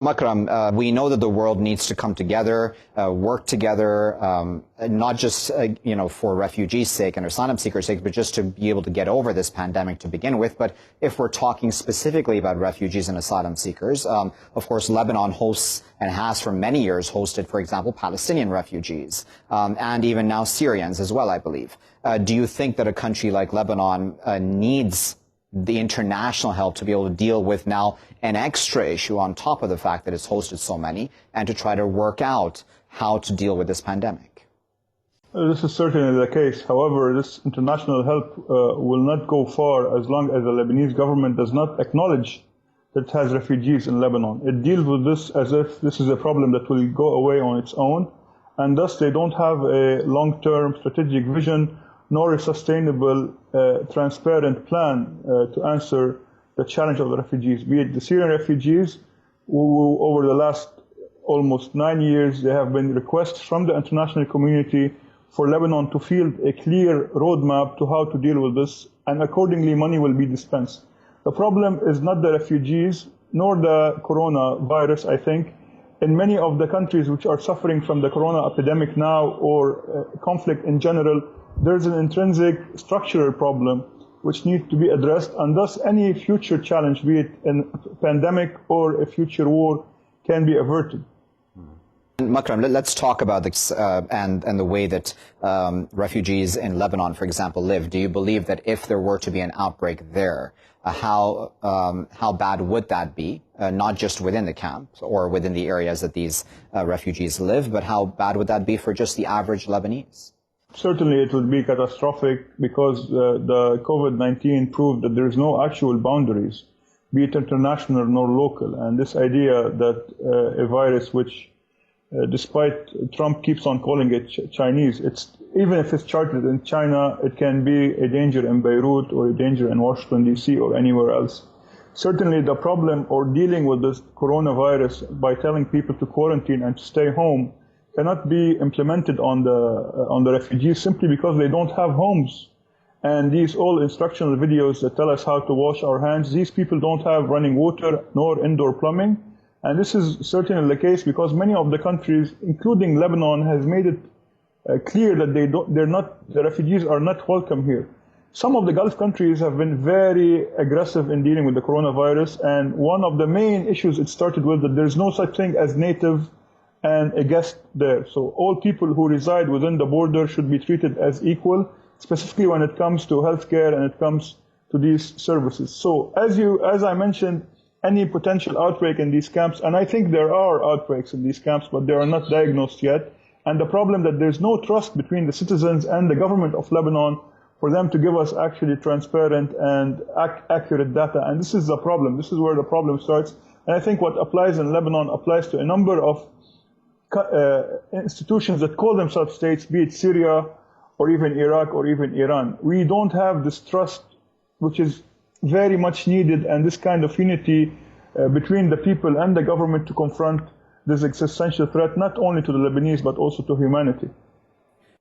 Makram, we know that the world needs to come together, work together, not just for refugees' sake and asylum seekers' sake, but just to be able to get over this pandemic to begin with. But if we're talking specifically about refugees and asylum seekers, of course, Lebanon hosts and has for many years hosted, for example, Palestinian refugees, and even now Syrians as well, I believe. Do you think that a country like Lebanon needs the international help to be able to deal with now an extra issue on top of the fact that it's hosted so many, and to try to work out how to deal with this pandemic? This is certainly the case. However, this international help will not go far as long as the Lebanese government does not acknowledge that it has refugees in Lebanon. It deals with this as if this is a problem that will go away on its own, and thus they don't have a long-term strategic vision nor a sustainable, transparent plan to answer the challenge of the refugees. Be it the Syrian refugees, who over the last almost 9 years, there have been requests from the international community for Lebanon to field a clear roadmap to how to deal with this, and accordingly money will be dispensed. The problem is not the refugees, nor the coronavirus, I think. In many of the countries which are suffering from the corona epidemic now, or conflict in general, there's an intrinsic structural problem which needs to be addressed, and thus any future challenge, be it a pandemic or a future war, can be averted. Makram, let's talk about this and the way that refugees in Lebanon, for example, live. Do you believe that if there were to be an outbreak there, how bad would that be? Not just within the camps or within the areas that these refugees live, but how bad would that be for just the average Lebanese? Certainly it would be catastrophic, because the COVID-19 proved that there is no actual boundaries, be it international nor local. And this idea that a virus which, despite Trump keeps on calling it Chinese, even if it's charted in China, it can be a danger in Beirut or a danger in Washington, D.C. or anywhere else. Certainly the problem or dealing with this coronavirus by telling people to quarantine and to stay home cannot be implemented on the refugees simply because they don't have homes. And these all instructional videos that tell us how to wash our hands, these people don't have running water nor indoor plumbing. And this is certainly the case because many of the countries, including Lebanon, has made it clear that the refugees are not welcome here. Some of the Gulf countries have been very aggressive in dealing with the coronavirus, and one of the main issues it started with that there's no such thing as native and a guest there. So all people who reside within the border should be treated as equal, specifically when it comes to healthcare and it comes to these services. So as I mentioned, any potential outbreak in these camps, and I think there are outbreaks in these camps, but they are not diagnosed yet. And the problem that there's no trust between the citizens and the government of Lebanon for them to give us actually transparent and accurate data. And this is the problem. This is where the problem starts. And I think what applies in Lebanon applies to a number of institutions that call themselves states, be it Syria or even Iraq or even Iran. We don't have this trust, which is very much needed, and this kind of unity between the people and the government to confront this existential threat, not only to the Lebanese, but also to humanity.